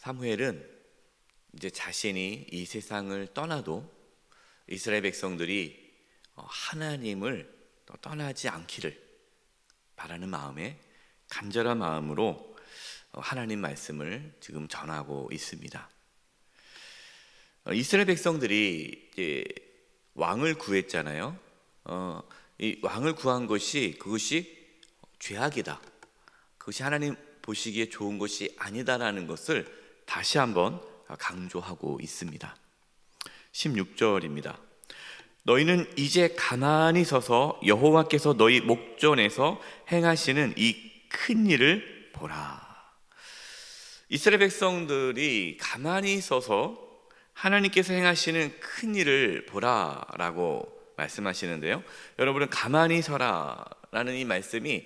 사무엘은 이제 자신이 이 세상을 떠나도 이스라엘 백성들이 하나님을 떠나지 않기를 바라는 마음에 간절한 마음으로 하나님 말씀을 지금 전하고 있습니다. 이스라엘 백성들이 이제 왕을 구했잖아요. 이 왕을 구한 그것이 죄악이다. 그것이 하나님 보시기에 좋은 것이 아니다라는 것을 다시 한번 강조하고 있습니다. 16절입니다. 너희는 이제 가만히 서서 여호와께서 너희 목전에서 행하시는 이 큰 일을 보라. 이스라엘 백성들이 가만히 서서 하나님께서 행하시는 큰 일을 보라라고 말씀하시는데요. 여러분은 가만히 서라라는 이 말씀이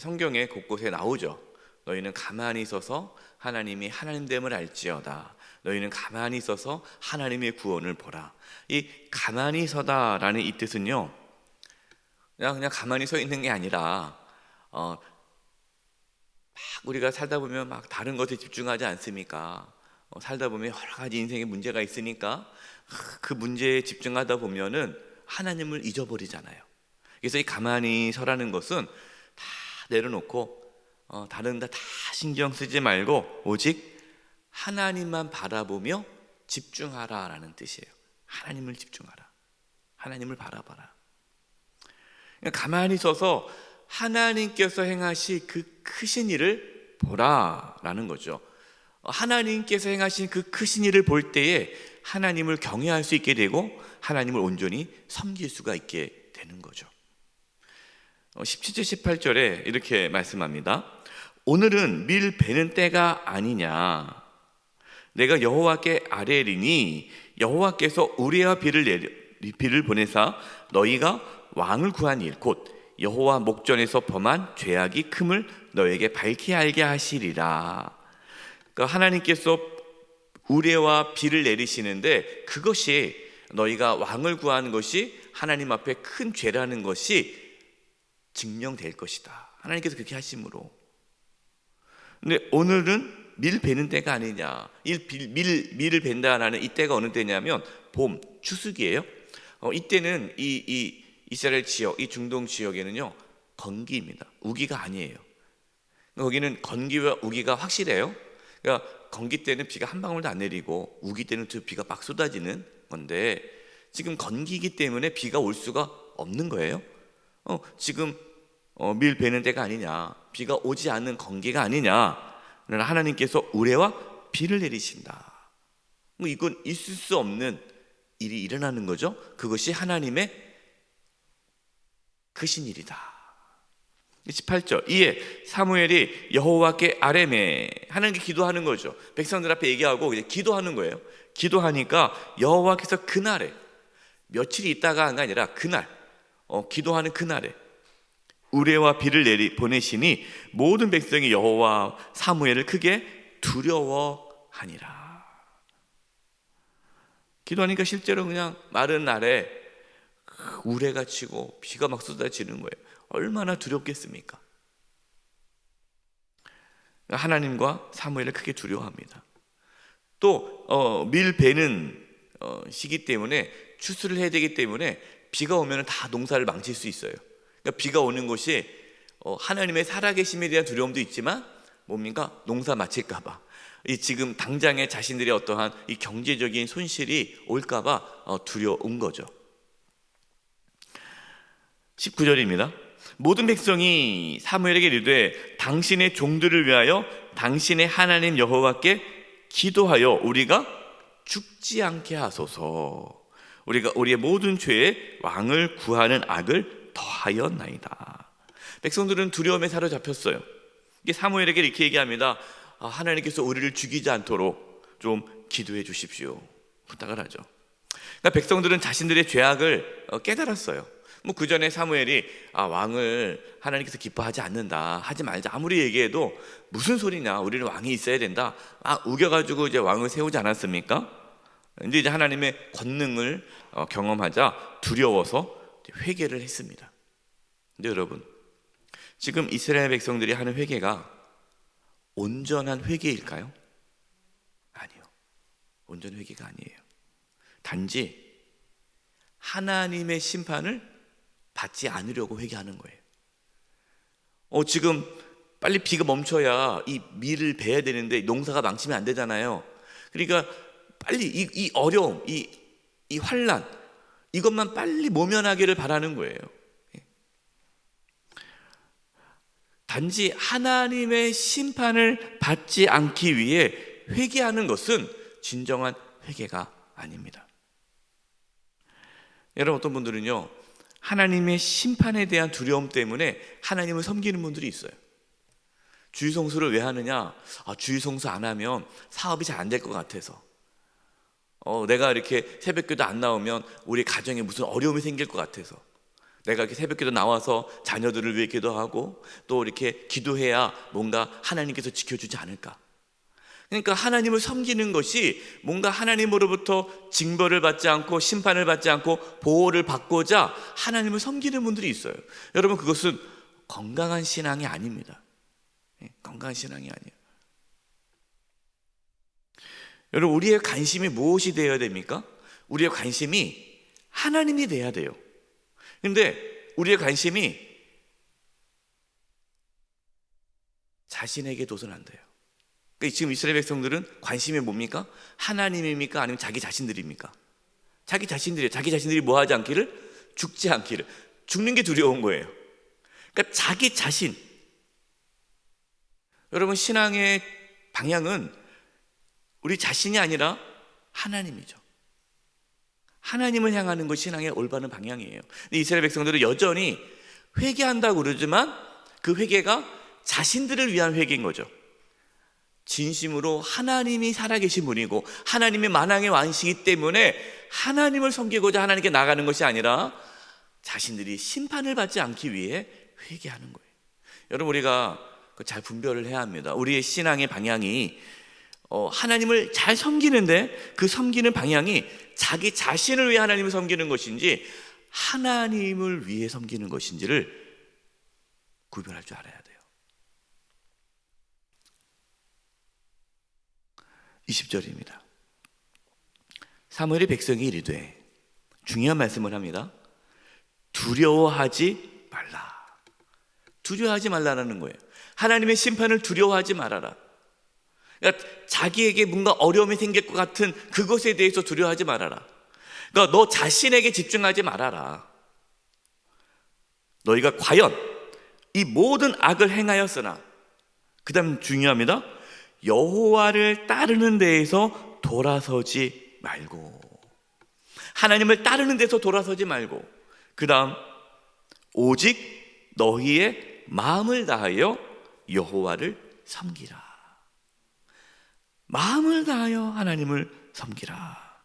성경에 곳곳에 나오죠. 너희는 가만히 서서 하나님이 하나님됨을 알지어다. 너희는 가만히 서서 하나님의 구원을 보라. 이 가만히 서다라는 이 뜻은요, 그냥 가만히 서 있는 게 아니라 막 우리가 살다 보면 막 다른 것에 집중하지 않습니까? 살다 보면 여러 가지 인생에 문제가 있으니까 그 문제에 집중하다 보면은 하나님을 잊어버리잖아요. 그래서 이 가만히 서라는 것은 다 내려놓고 다른 다 신경 쓰지 말고 오직 하나님만 바라보며 집중하라라는 뜻이에요. 하나님을 집중하라. 하나님을 바라봐라. 그러니까 가만히 서서 하나님께서 행하신 그 크신 일을 보라라는 거죠. 하나님께서 행하신 그 크신 일을 볼 때에 하나님을 경외할 수 있게 되고 하나님을 온전히 섬길 수가 있게 되는 거죠. 17절 18절에 이렇게 말씀합니다. 오늘은 밀 베는 때가 아니냐. 내가 여호와께 아뢰리니 여호와께서 우리와 비를 보내사 너희가 왕을 구한 일 곧 여호와 목전에서 범한 죄악이 큼을 너에게 밝히 알게 하시리라. 그러니까 하나님께서 우레와 비를 내리시는데 그것이 너희가 왕을 구하는 것이 하나님 앞에 큰 죄라는 것이 증명될 것이다. 하나님께서 그렇게 하심으로. 근데 오늘은 밀 베는 때가 아니냐. 밀을 벤다라는 이 때가 어느 때냐면 봄, 추수기예요. 이때는 이 이스라엘 지역, 이 중동 지역에는요 건기입니다. 우기가 아니에요. 거기는 건기와 우기가 확실해요. 그러니까 건기 때는 비가 한 방울도 안 내리고 우기 때는 비가 막 쏟아지는 건데 지금 건기이기 때문에 비가 올 수가 없는 거예요. 지금 밀 베는 때가 아니냐, 비가 오지 않는 건기가 아니냐. 하나님께서 우레와 비를 내리신다. 이건 있을 수 없는 일이 일어나는 거죠. 그것이 하나님의 크신 일이다. 18절 이에 사무엘이 여호와께 아뢰매 하나님께 기도하는 거죠. 백성들 앞에 얘기하고 이제 기도하는 거예요. 기도하니까 여호와께서 그날에 며칠이 있다가 한 게 아니라 그날 기도하는 그날에 우레와 비를 보내시니 모든 백성이 여호와 사무엘을 크게 두려워하니라. 기도하니까 실제로 그냥 마른 날에 우레가 치고 비가 막 쏟아지는 거예요. 얼마나 두렵겠습니까? 하나님과 사무엘을 크게 두려워합니다. 또 밀 베는 시기 때문에 추수를 해야 되기 때문에 비가 오면 다 농사를 망칠 수 있어요. 그러니까 비가 오는 것이 하나님의 살아계심에 대한 두려움도 있지만 뭡니까? 농사 마칠까 봐. 지금 당장에 자신들의 어떠한 이 경제적인 손실이 올까 봐 두려운 거죠. 19절입니다. 모든 백성이 사무엘에게 이르되 당신의 종들을 위하여 당신의 하나님 여호와께 기도하여 우리가 죽지 않게 하소서. 우리가 우리의 모든 죄에 왕을 구하는 악을 더하였나이다. 백성들은 두려움에 사로잡혔어요. 이게 사무엘에게 이렇게 얘기합니다. 하나님께서 우리를 죽이지 않도록 좀 기도해 주십시오. 부탁을 하죠. 그러니까 백성들은 자신들의 죄악을 깨달았어요. 그 전에 사무엘이 왕을 하나님께서 기뻐하지 않는다, 하지 말자 아무리 얘기해도 무슨 소리냐, 우리는 왕이 있어야 된다 우겨가지고 이제 왕을 세우지 않았습니까? 이제 하나님의 권능을 경험하자 두려워서 회개를 했습니다. 근데 여러분, 지금 이스라엘 백성들이 하는 회개가 온전한 회개일까요? 온전한 회개가 아니에요. 단지 하나님의 심판을 받지 않으려고 회개하는 거예요. 지금 빨리 비가 멈춰야 이 밀을 베야 되는데 농사가 망치면 안 되잖아요. 그러니까 빨리 이 어려움, 이 환난, 이것만 빨리 모면하기를 바라는 거예요. 단지 하나님의 심판을 받지 않기 위해 회개하는 것은 진정한 회개가 아닙니다. 여러분, 어떤 분들은요, 하나님의 심판에 대한 두려움 때문에 하나님을 섬기는 분들이 있어요. 주일성수를 왜 하느냐? 주일성수 안 하면 사업이 잘 안 될 것 같아서, 내가 이렇게 새벽기도 안 나오면 우리 가정에 무슨 어려움이 생길 것 같아서, 내가 이렇게 새벽기도 나와서 자녀들을 위해 기도하고 또 이렇게 기도해야 뭔가 하나님께서 지켜주지 않을까. 그러니까 하나님을 섬기는 것이 뭔가 하나님으로부터 징벌을 받지 않고 심판을 받지 않고 보호를 받고자 하나님을 섬기는 분들이 있어요. 여러분, 그것은 건강한 신앙이 아닙니다. 건강한 신앙이 아니에요. 여러분, 우리의 관심이 무엇이 되어야 됩니까? 우리의 관심이 하나님이 돼야 돼요. 근데 우리의 관심이 자신에게 둬서는 안 돼요. 그러니까 지금 이스라엘 백성들은 관심이 뭡니까? 하나님입니까? 아니면 자기 자신들입니까? 자기 자신들이에요. 자기 자신들이 뭐 하지 않기를? 죽지 않기를. 죽는 게 두려운 거예요. 그러니까 자기 자신. 여러분, 신앙의 방향은 우리 자신이 아니라 하나님이죠. 하나님을 향하는 것이 신앙의 올바른 방향이에요. 근데 이스라엘 백성들은 여전히 회개한다고 그러지만 그 회개가 자신들을 위한 회개인 거죠. 진심으로 하나님이 살아계신 분이고 하나님의 만왕의 왕이시기 때문에 하나님을 섬기고자 하나님께 나가는 것이 아니라 자신들이 심판을 받지 않기 위해 회개하는 거예요. 여러분, 우리가 잘 분별을 해야 합니다. 우리의 신앙의 방향이 하나님을 잘 섬기는데 그 섬기는 방향이 자기 자신을 위해 하나님을 섬기는 것인지 하나님을 위해 섬기는 것인지를 구별할 줄 알아야 돼요. 20절입니다. 사무엘의 백성이 이르되, 중요한 말씀을 합니다. 두려워하지 말라. 두려워하지 말라라는 거예요. 하나님의 심판을 두려워하지 말아라. 그러니까 자기에게 뭔가 어려움이 생길 것 같은 그것에 대해서 두려워하지 말아라. 그러니까 너 자신에게 집중하지 말아라. 너희가 과연 이 모든 악을 행하였으나, 그 다음 중요합니다. 여호와를 따르는 데에서 돌아서지 말고. 하나님을 따르는 데서 돌아서지 말고, 그 다음 오직 너희의 마음을 다하여 여호와를 섬기라. 마음을 다하여 하나님을 섬기라.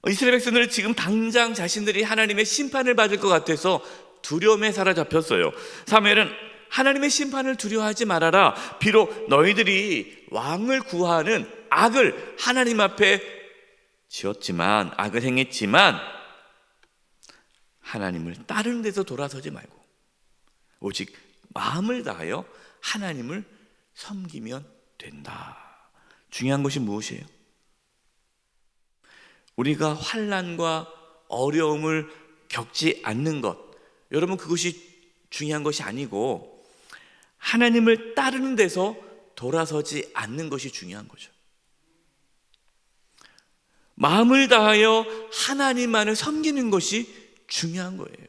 이스라엘 백성들은 지금 당장 자신들이 하나님의 심판을 받을 것 같아서 두려움에 사로잡혔어요. 사무엘은 하나님의 심판을 두려워하지 말아라. 비록 너희들이 왕을 구하는 악을 하나님 앞에 지었지만, 악을 행했지만 하나님을 따르는 데서 돌아서지 말고 오직 마음을 다하여 하나님을 섬기면 된다. 중요한 것이 무엇이에요? 우리가 환난과 어려움을 겪지 않는 것, 여러분, 그것이 중요한 것이 아니고 하나님을 따르는 데서 돌아서지 않는 것이 중요한 거죠. 마음을 다하여 하나님만을 섬기는 것이 중요한 거예요.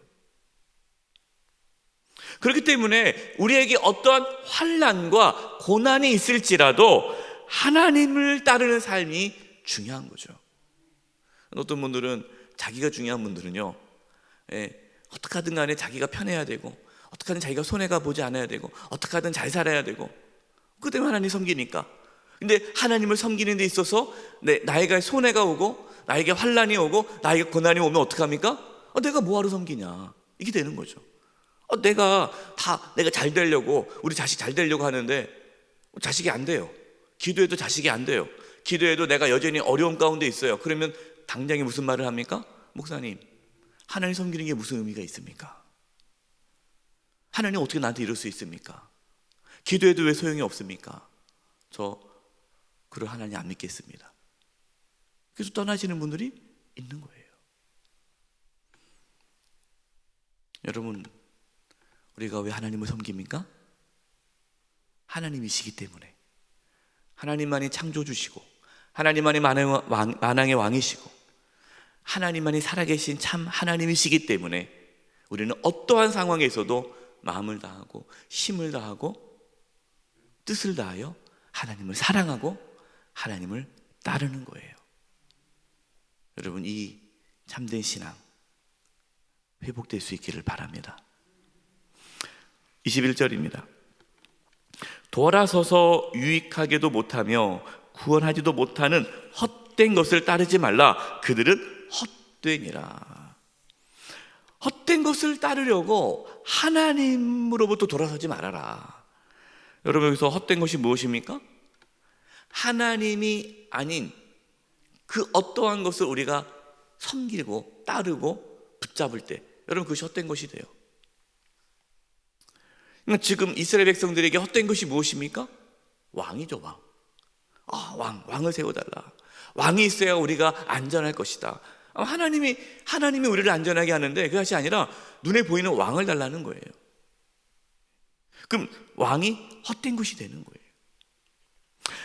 그렇기 때문에 우리에게 어떠한 환난과 고난이 있을지라도 하나님을 따르는 삶이 중요한 거죠. 어떤 분들은, 자기가 중요한 분들은요, 어떻게 하든 간에 자기가 편해야 되고, 어떻게 하든 자기가 손해가 보지 않아야 되고, 어떻게 하든 잘 살아야 되고, 그 때문에 하나님 섬기니까. 근데 하나님을 섬기는 데 있어서 나에게 손해가 오고 나에게 환난이 오고 나에게 고난이 오면 어떡합니까? 내가 뭐하러 섬기냐, 이게 되는 거죠. 내가 잘 되려고, 우리 자식 잘 되려고 하는데 자식이 안 돼요. 기도해도 자식이 안 돼요. 기도해도 내가 여전히 어려움 가운데 있어요. 그러면 당장에 무슨 말을 합니까? 목사님, 하나님 섬기는 게 무슨 의미가 있습니까? 하나님 어떻게 나한테 이럴 수 있습니까? 기도해도 왜 소용이 없습니까? 저 그런 하나님 안 믿겠습니다. 그래서 떠나시는 분들이 있는 거예요. 여러분, 우리가 왜 하나님을 섬깁니까? 하나님이시기 때문에. 하나님만이 창조주시고, 하나님만이 만왕의 왕이시고, 하나님만이 살아계신 참 하나님이시기 때문에 우리는 어떠한 상황에서도 마음을 다하고 힘을 다하고 뜻을 다하여 하나님을 사랑하고 하나님을 따르는 거예요. 여러분, 이 참된 신앙 회복될 수 있기를 바랍니다. 21절입니다. 돌아서서 유익하게도 못하며 구원하지도 못하는 헛된 것을 따르지 말라. 그들은 헛되니라. 헛된 것을 따르려고 하나님으로부터 돌아서지 말아라. 여러분, 여기서 헛된 것이 무엇입니까? 하나님이 아닌 그 어떠한 것을 우리가 섬기고 따르고 붙잡을 때, 여러분, 그것이 헛된 것이 돼요. 그러니까 지금 이스라엘 백성들에게 헛된 것이 무엇입니까? 왕이죠, 왕. 왕을 세워달라. 왕이 있어야 우리가 안전할 것이다. 하나님이 우리를 안전하게 하는데 그것이 아니라 눈에 보이는 왕을 달라는 거예요. 그럼 왕이 헛된 것이 되는 거예요.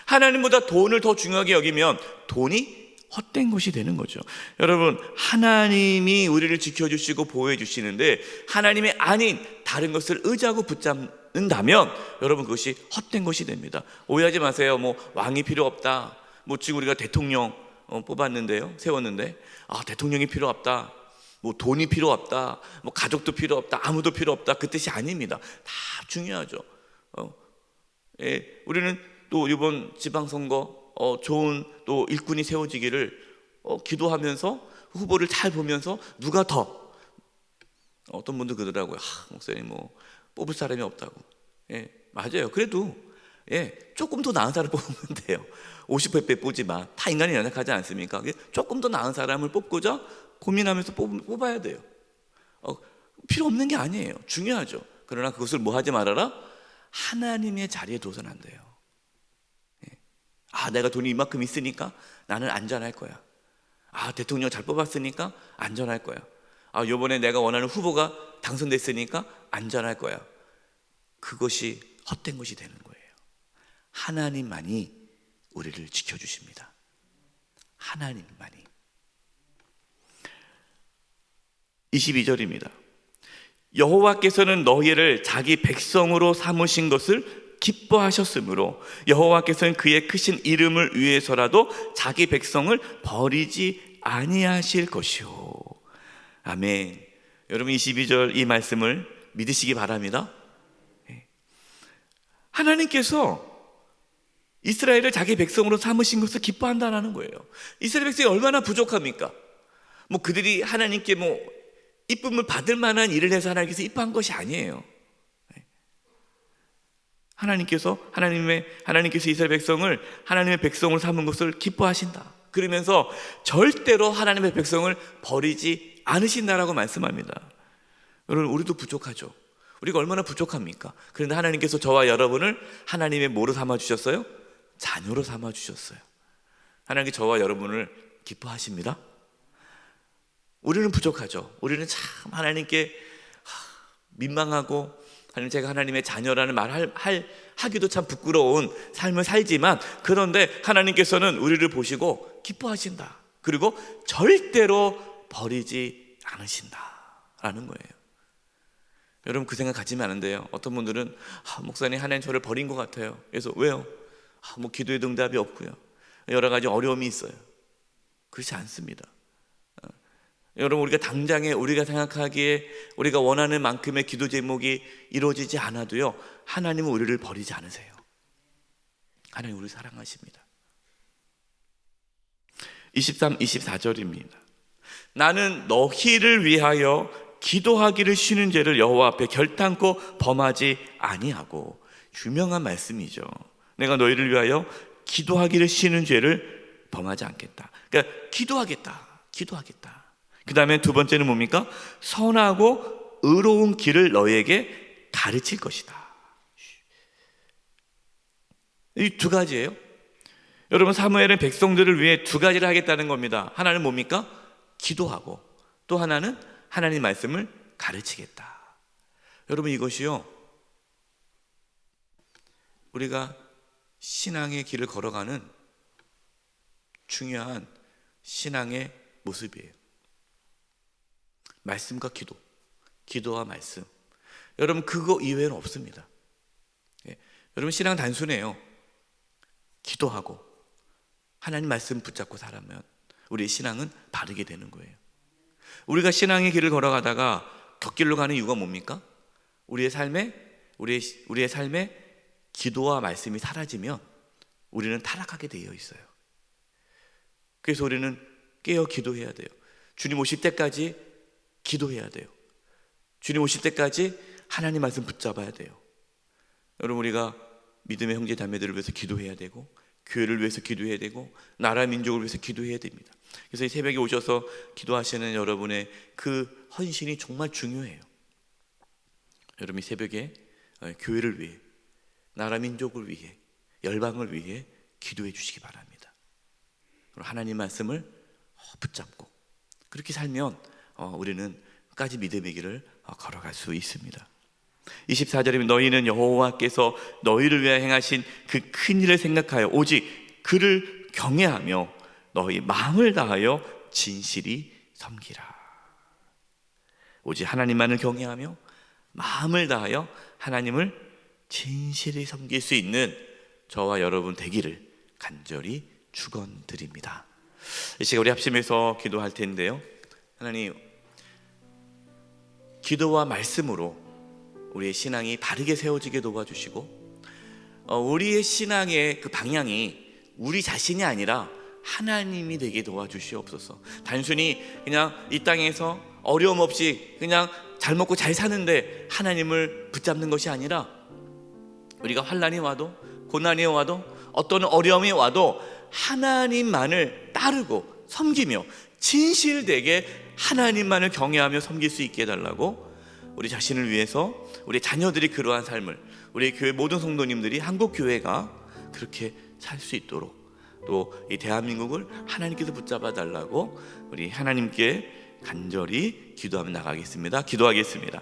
하나님보다 돈을 더 중요하게 여기면 돈이 헛된 것이 되는 거죠. 여러분, 하나님이 우리를 지켜주시고 보호해 주시는데 하나님이 아닌 다른 것을 의지하고 붙잡는다면 여러분, 그것이 헛된 것이 됩니다. 오해하지 마세요. 왕이 필요 없다. 지금 우리가 대통령 뽑았는데요, 세웠는데 대통령이 필요 없다, 돈이 필요 없다, 가족도 필요 없다, 아무도 필요 없다, 그 뜻이 아닙니다. 다 중요하죠. 우리는 또 이번 지방선거 좋은 또 일꾼이 세워지기를 기도하면서 후보를 잘 보면서 누가 더, 어떤 분들 그러더라고요. 목사님 뽑을 사람이 없다고. 맞아요. 그래도 조금 더 나은 사람 뽑으면 돼요. 50회 뽑지 마. 다 인간이 연약하지 않습니까? 조금 더 나은 사람을 뽑고자 고민하면서 뽑아야 돼요. 필요 없는 게 아니에요. 중요하죠. 그러나 그것을 하지 말아라? 하나님의 자리에 둬서는 안 돼요. 내가 돈이 이만큼 있으니까 나는 안전할 거야. 대통령 잘 뽑았으니까 안전할 거야. 이번에 내가 원하는 후보가 당선됐으니까 안전할 거야. 그것이 헛된 것이 되는 거예요. 하나님만이 우리를 지켜주십니다. 하나님만이. 22절입니다. 여호와께서는 너희를 자기 백성으로 삼으신 것을 기뻐하셨으므로 여호와께서는 그의 크신 이름을 위해서라도 자기 백성을 버리지 아니하실 것이요. 아멘. 여러분, 22절 이 말씀을 믿으시기 바랍니다. 하나님께서 이스라엘을 자기 백성으로 삼으신 것을 기뻐한다는 거예요. 이스라엘 백성이 얼마나 부족합니까? 그들이 하나님께 이쁨을 받을 만한 일을 해서 하나님께서 이뻐한 것이 아니에요. 하나님께서 이스라엘 백성을 하나님의 백성으로 삼은 것을 기뻐하신다. 그러면서 절대로 하나님의 백성을 버리지 않으신다라고 말씀합니다. 여러분, 우리도 부족하죠. 우리가 얼마나 부족합니까? 그런데 하나님께서 저와 여러분을 하나님의 뭐로 삼아주셨어요? 자녀로 삼아주셨어요. 하나님께 저와 여러분을 기뻐하십니다. 우리는 부족하죠. 우리는 참 하나님께 민망하고, 제가 하나님의 자녀라는 말 하기도 참 부끄러운 삶을 살지만, 그런데 하나님께서는 우리를 보시고 기뻐하신다. 그리고 절대로 버리지 않으신다라는 거예요. 여러분, 그 생각 가지면 안 돼요. 어떤 분들은 목사님, 하나님 저를 버린 것 같아요. 그래서 왜요? 기도의 응답이 없고요, 여러 가지 어려움이 있어요. 그렇지 않습니다. 여러분, 우리가 당장에 우리가 생각하기에 우리가 원하는 만큼의 기도 제목이 이루어지지 않아도요, 하나님은 우리를 버리지 않으세요. 하나님 우리를 사랑하십니다. 23, 24절입니다. 나는 너희를 위하여 기도하기를 쉬는 죄를 여호와 앞에 결단코 범하지 아니하고, 유명한 말씀이죠. 내가 너희를 위하여 기도하기를 쉬는 죄를 범하지 않겠다. 그러니까 기도하겠다. 그 다음에 두 번째는 뭡니까? 선하고 의로운 길을 너희에게 가르칠 것이다. 이 두 가지예요. 여러분, 사무엘은 백성들을 위해 두 가지를 하겠다는 겁니다. 하나는 뭡니까? 기도하고, 또 하나는 하나님 말씀을 가르치겠다. 여러분, 이것이요, 우리가 신앙의 길을 걸어가는 중요한 신앙의 모습이에요. 말씀과 기도, 기도와 말씀. 여러분, 그거 이외에는 없습니다. 여러분, 신앙은 단순해요. 기도하고 하나님 말씀 붙잡고 살면 우리의 신앙은 바르게 되는 거예요. 우리가 신앙의 길을 걸어가다가 곁길로 가는 이유가 뭡니까? 우리의 삶에 기도와 말씀이 사라지면 우리는 타락하게 되어 있어요. 그래서 우리는 깨어 기도해야 돼요. 주님 오실 때까지 기도해야 돼요. 주님 오실 때까지 하나님 말씀 붙잡아야 돼요. 여러분, 우리가 믿음의 형제 자매들을 위해서 기도해야 되고, 교회를 위해서 기도해야 되고, 나라 민족을 위해서 기도해야 됩니다. 그래서 이 새벽에 오셔서 기도하시는 여러분의 그 헌신이 정말 중요해요. 여러분, 이 새벽에 교회를 위해, 나라 민족을 위해, 열방을 위해 기도해 주시기 바랍니다. 하나님 말씀을 붙잡고 그렇게 살면 우리는 끝까지 믿음의 길을 걸어갈 수 있습니다. 24절에 너희는 여호와께서 너희를 위하여 행하신 그 큰 일을 생각하여 오직 그를 경외하며 너희 마음을 다하여 진실이 섬기라. 오직 하나님만을 경외하며 마음을 다하여 하나님을 진실히 섬길 수 있는 저와 여러분 되기를 간절히 축원드립니다. 이 시간 우리 합심해서 기도할 텐데요, 하나님, 기도와 말씀으로 우리의 신앙이 바르게 세워지게 도와주시고, 우리의 신앙의 그 방향이 우리 자신이 아니라 하나님이 되게 도와주시옵소서. 단순히 그냥 이 땅에서 어려움 없이 그냥 잘 먹고 잘 사는데 하나님을 붙잡는 것이 아니라, 우리가 환난이 와도 고난이 와도 어떤 어려움이 와도 하나님만을 따르고 섬기며 진실되게 하나님만을 경외하며 섬길 수 있게 해달라고, 우리 자신을 위해서 우리 자녀들이 그러한 삶을, 우리 교회 모든 성도님들이, 한국 교회가 그렇게 살 수 있도록, 또 이 대한민국을 하나님께서 붙잡아 달라고 우리 하나님께 간절히 기도하며 나가겠습니다. 기도하겠습니다.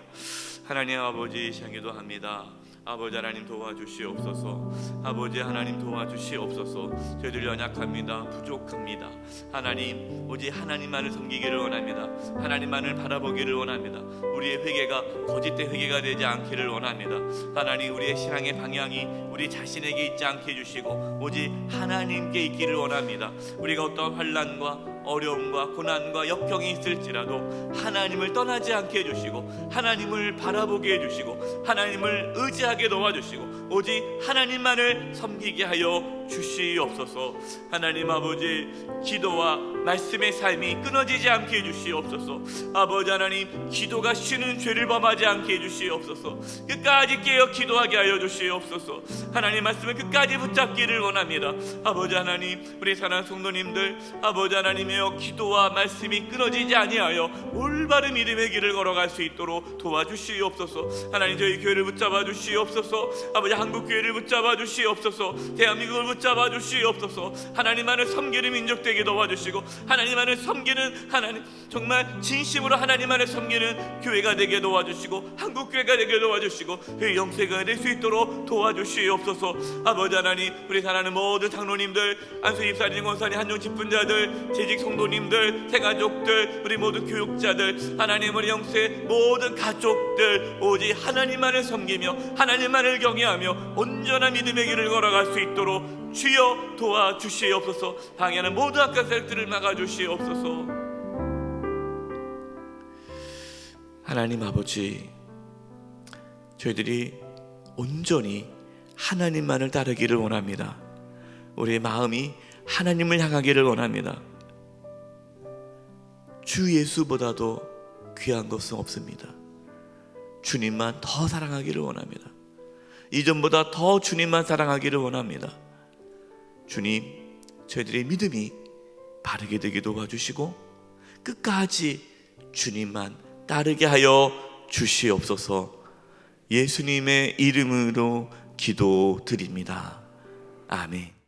하나님 아버지, 시간 기도합니다. 아버지 하나님 도와주시옵소서. 아버지 하나님 도와주시옵소서. 저희들 연약합니다. 부족합니다. 하나님, 오직 하나님만을 섬기기를 원합니다. 하나님만을 바라보기를 원합니다. 우리의 회개가 거짓된 회개가 되지 않기를 원합니다. 하나님, 우리의 신앙의 방향이 우리 자신에게 있지 않게 해주시고 오직 하나님께 있기를 원합니다. 우리가 어떤 환난과 어려움과 고난과 역경이 있을지라도 하나님을 떠나지 않게 해주시고, 하나님을 바라보게 해주시고, 하나님을 의지하게 도와주시고, 오직 하나님만을 섬기게 하여 주시옵소서. 하나님 아버지, 기도와 말씀의 삶이 끊어지지 않게 해주시옵소서. 아버지 하나님, 기도가 쉬는 죄를 범하지 않게 해주시옵소서. 끝까지 깨어 기도하게 하여 주시옵소서. 하나님 말씀을 끝까지 붙잡기를 원합니다. 아버지 하나님, 우리 사랑하는 성도님들, 아버지 하나님이여, 기도와 말씀이 끊어지지 아니하여 올바른 믿음의 길을 걸어갈 수 있도록 도와주시옵소서. 하나님, 저희 교회를 붙잡아 주시옵소서. 아버지, 한국 교회를 붙잡아 주시옵소서. 대한민국을 붙잡아 주시옵소서. 하나님만을 섬기는 민족 되게 도와주시고, 하나님만을 섬기는, 하나님 정말 진심으로 하나님만을 섬기는 교회가 되게 도와주시고, 한국 교회가 되게 도와주시고, 그 영세가 될 수 있도록 도와주시옵소서. 아버지 하나님, 우리 사랑하는 모든 장로님들, 안수 입사님, 권사님, 한종 직분자들, 재직 성도님들, 새가족들, 우리 모든 교육자들, 하나님, 우리 영세 모든 가족들, 오직 하나님만을 섬기며 하나님만을 경외하며 온전한 믿음의 길을 걸어갈 수 있도록 주여 도와주시옵소서. 방해하는 모든 악한 세력들을 막아주시옵소서. 하나님 아버지, 저희들이 온전히 하나님만을 따르기를 원합니다. 우리의 마음이 하나님을 향하기를 원합니다. 주 예수보다도 귀한 것은 없습니다. 주님만 더 사랑하기를 원합니다. 이전보다 더 주님만 사랑하기를 원합니다. 주님, 저희들의 믿음이 바르게 되게 도와주시고 끝까지 주님만 따르게 하여 주시옵소서. 예수님의 이름으로 기도드립니다. 아멘.